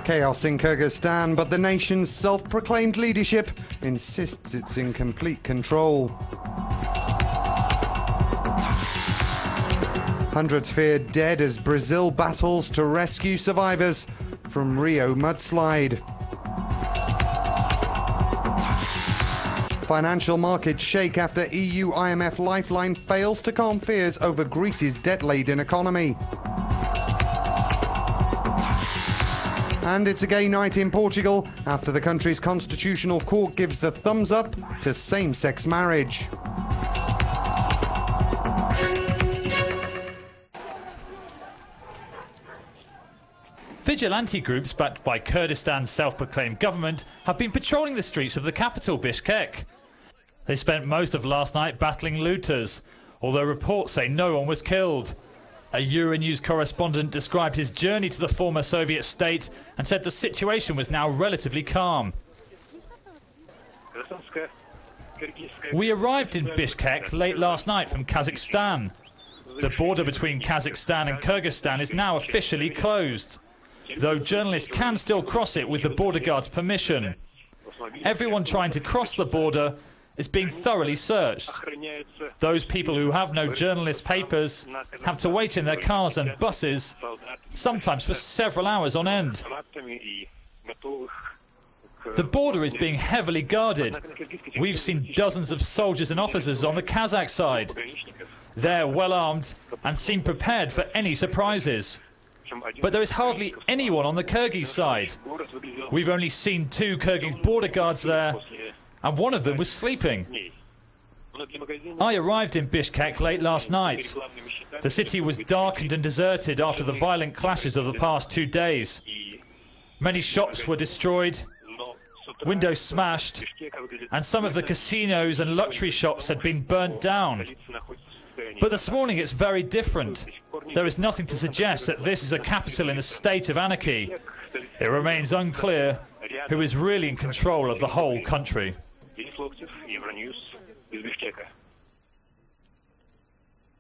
Chaos in Kyrgyzstan, but the nation's self-proclaimed leadership insists it's in complete control. Hundreds feared dead as Brazil battles to rescue survivors from Rio mudslide. Financial markets shake after EU IMF lifeline fails to calm fears over Greece's debt-laden economy. And it's a gay night in Portugal after the country's constitutional court gives the thumbs up to same-sex marriage. Vigilante groups backed by Kurdistan's self-proclaimed government have been patrolling the streets of the capital, Bishkek. They spent most of last night battling looters, although reports say no one was killed. A Euronews correspondent described his journey to the former Soviet state and said the situation was now relatively calm. We arrived in Bishkek late last night from Kazakhstan. The border between Kazakhstan and Kyrgyzstan is now officially closed, though journalists can still cross it with the border guard's permission. Everyone trying to cross the border is being thoroughly searched. Those people who have no journalist papers have to wait in their cars and buses, sometimes for several hours on end. The border is being heavily guarded. We've seen dozens of soldiers and officers on the Kazakh side. They're well armed and seem prepared for any surprises. But there is hardly anyone on the Kyrgyz side. We've only seen 2 Kyrgyz border guards there, and one of them was sleeping. I arrived in Bishkek late last night. The city was darkened and deserted after the violent clashes of the past 2 days. Many shops were destroyed, windows smashed, and some of the casinos and luxury shops had been burnt down. But this morning it's very different. There is nothing to suggest that this is a capital in a state of anarchy. It remains unclear who is really in control of the whole country.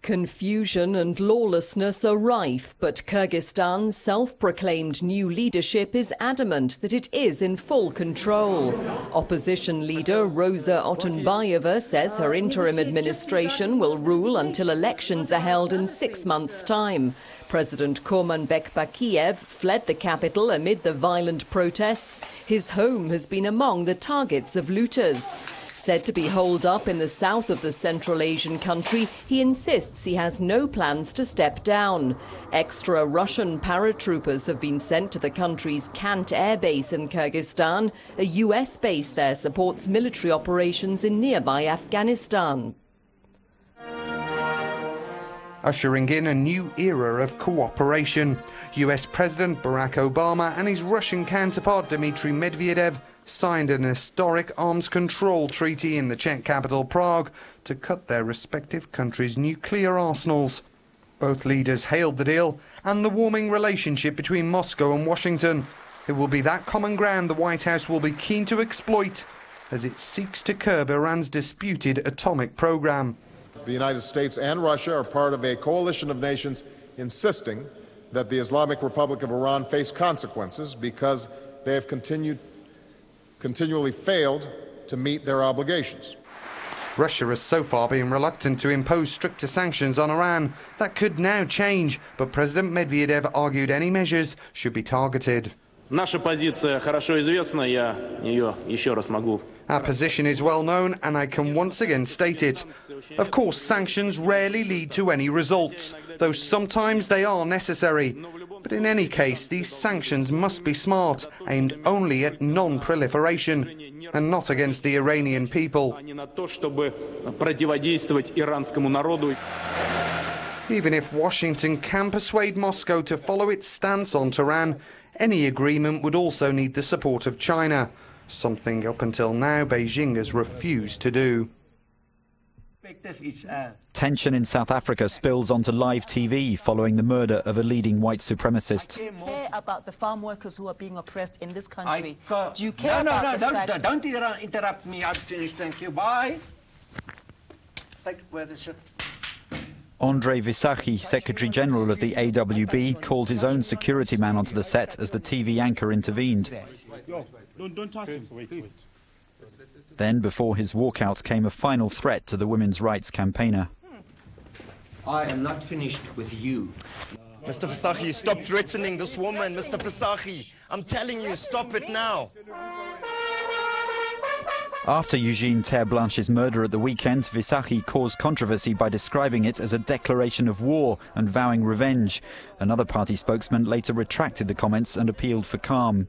Confusion and lawlessness are rife, but Kyrgyzstan's self-proclaimed new leadership is adamant that it is in full control. Opposition leader Rosa Otunbayeva says her interim administration will rule until elections are held in 6 months' time. President Kurmanbek Bakiev fled the capital amid the violent protests. His home has been among the targets of looters. Said to be holed up in the south of the Central Asian country, he insists he has no plans to step down. Extra Russian paratroopers have been sent to the country's Kant air base in Kyrgyzstan. A US base there supports military operations in nearby Afghanistan. Ushering in a new era of cooperation, US President Barack Obama and his Russian counterpart Dmitry Medvedev signed an historic arms control treaty in the Czech capital Prague to cut their respective countries' nuclear arsenals. Both leaders hailed the deal and the warming relationship between Moscow and Washington. It will be that common ground the White House will be keen to exploit as it seeks to curb Iran's disputed atomic program. The United States and Russia are part of a coalition of nations insisting that the Islamic Republic of Iran face consequences because they have continually failed to meet their obligations. Russia has so far been reluctant to impose stricter sanctions on Iran. That could now change, but President Medvedev argued any measures should be targeted. Наша позиция хорошо известна, я ее еще раз могу. Our position is well known, and I can once again state it. Of course, sanctions rarely lead to any results, though sometimes they are necessary. But in any case, these sanctions must be smart, aimed only at non-proliferation, and not against the Iranian people. Even if Washington can persuade Moscow to follow its stance on Tehran, any agreement would also need the support of China, something up until now Beijing has refused to do. Tension in South Africa spills onto live TV following the murder of a leading white supremacist. Do you care about the farm workers who are being oppressed in this country? Do you care about the fact... Don't interrupt me. I've finished. Thank you. Bye. Take where the shit. Andrei Visachy, Secretary-General of the AWB, called his own security man onto the set as the TV anchor intervened. Don't touch him. Then, before his walkout, came a final threat to the women's rights campaigner. I am not finished with you. Mr. Visachy, stop threatening this woman. Mr. Visachy, I'm telling you, stop it now. After Eugene Terre-Blanche's murder at the weekend, Visachy caused controversy by describing it as a declaration of war and vowing revenge. Another party spokesman later retracted the comments and appealed for calm.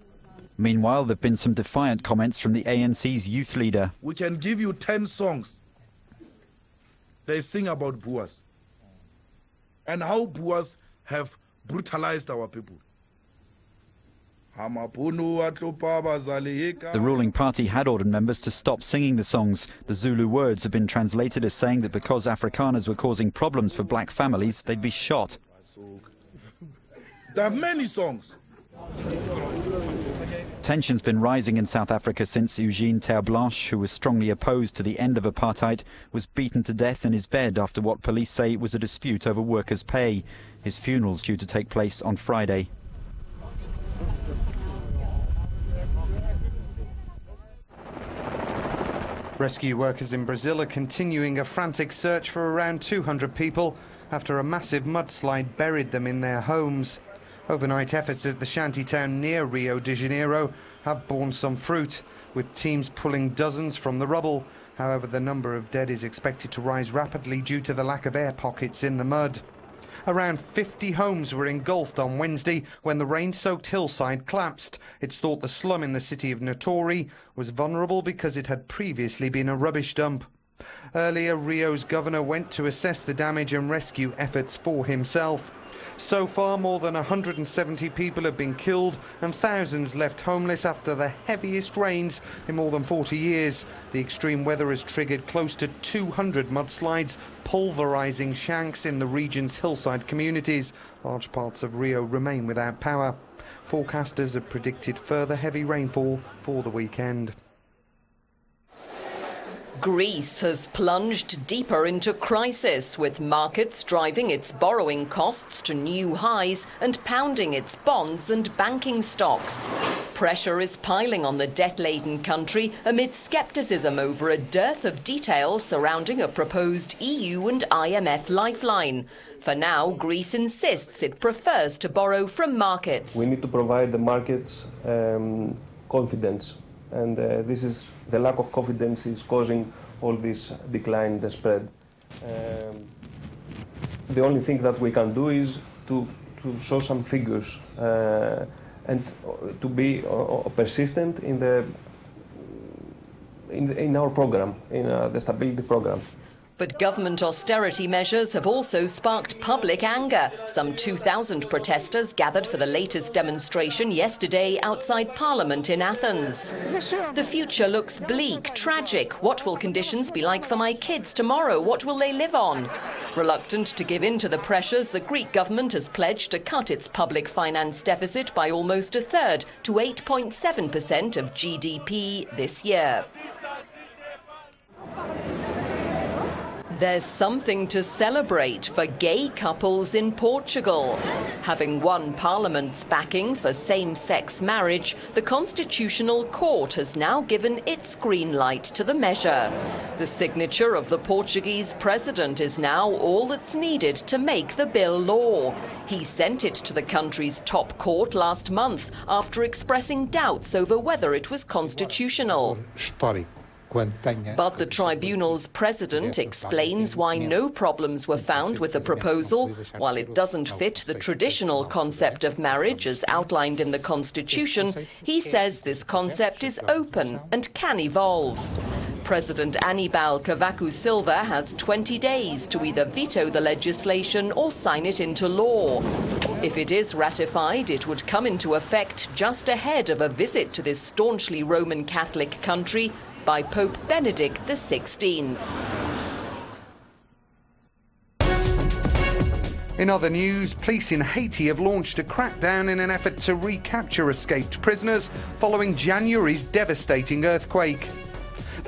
Meanwhile, there have been some defiant comments from the ANC's youth leader. We can give you 10 songs. They sing about Boers and how Boers have brutalized our people. The ruling party had ordered members to stop singing the songs. The Zulu words have been translated as saying that because Afrikaners were causing problems for black families, they'd be shot. There are many songs. Tension's been rising in South Africa since Eugene Terre-Blanche, who was strongly opposed to the end of apartheid, was beaten to death in his bed after what police say was a dispute over workers' pay. His funeral's due to take place on Friday. Rescue workers in Brazil are continuing a frantic search for around 200 people after a massive mudslide buried them in their homes. Overnight efforts at the shantytown near Rio de Janeiro have borne some fruit, with teams pulling dozens from the rubble. However, the number of dead is expected to rise rapidly due to the lack of air pockets in the mud. Around 50 homes were engulfed on Wednesday when the rain-soaked hillside collapsed. It's thought the slum in the city of Natori was vulnerable because it had previously been a rubbish dump. Earlier, Rio's governor went to assess the damage and rescue efforts for himself. So far, more than 170 people have been killed and thousands left homeless after the heaviest rains in more than 40 years. The extreme weather has triggered close to 200 mudslides, pulverising shanks in the region's hillside communities. Large parts of Rio remain without power. Forecasters have predicted further heavy rainfall for the weekend. Greece has plunged deeper into crisis, with markets driving its borrowing costs to new highs and pounding its bonds and banking stocks. Pressure is piling on the debt-laden country amid scepticism over a dearth of details surrounding a proposed EU and IMF lifeline. For now, Greece insists it prefers to borrow from markets. We need to provide the markets confidence. And this is the lack of confidence is causing all this decline in the spread. The only thing that we can do is to show some figures and to be persistent in our program, in the stability program. But government austerity measures have also sparked public anger. Some 2,000 protesters gathered for the latest demonstration yesterday outside Parliament in Athens. The future looks bleak, tragic. What will conditions be like for my kids tomorrow? What will they live on? Reluctant to give in to the pressures, the Greek government has pledged to cut its public finance deficit by almost a third to 8.7% of GDP this year. There's something to celebrate for gay couples in Portugal. Having won Parliament's backing for same-sex marriage, the Constitutional Court has now given its green light to the measure. The signature of the Portuguese president is now all that's needed to make the bill law. He sent it to the country's top court last month after expressing doubts over whether it was constitutional. But the tribunal's president explains why no problems were found with the proposal. While it doesn't fit the traditional concept of marriage as outlined in the Constitution, he says this concept is open and can evolve. President Aníbal Cavaco Silva has 20 days to either veto the legislation or sign it into law. If it is ratified, it would come into effect just ahead of a visit to this staunchly Roman Catholic country by Pope Benedict XVI. In other news, police in Haiti have launched a crackdown in an effort to recapture escaped prisoners following January's devastating earthquake.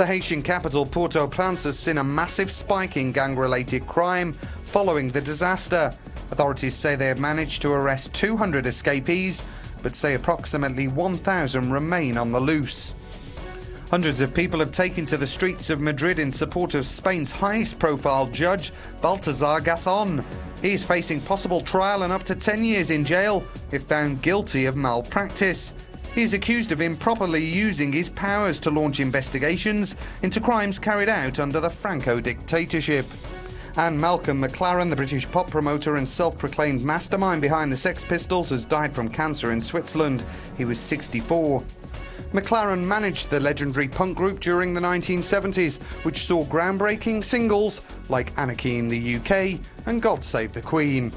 The Haitian capital Port-au-Prince has seen a massive spike in gang-related crime following the disaster. Authorities say they have managed to arrest 200 escapees, but say approximately 1,000 remain on the loose. Hundreds of people have taken to the streets of Madrid in support of Spain's highest-profile judge, Baltasar Garzón. He is facing possible trial and up to 10 years in jail if found guilty of malpractice. He is accused of improperly using his powers to launch investigations into crimes carried out under the Franco dictatorship. And Malcolm McLaren, the British pop promoter and self-proclaimed mastermind behind the Sex Pistols, has died from cancer in Switzerland. He was 64. McLaren managed the legendary punk group during the 1970s, which saw groundbreaking singles like Anarchy in the UK and God Save the Queen.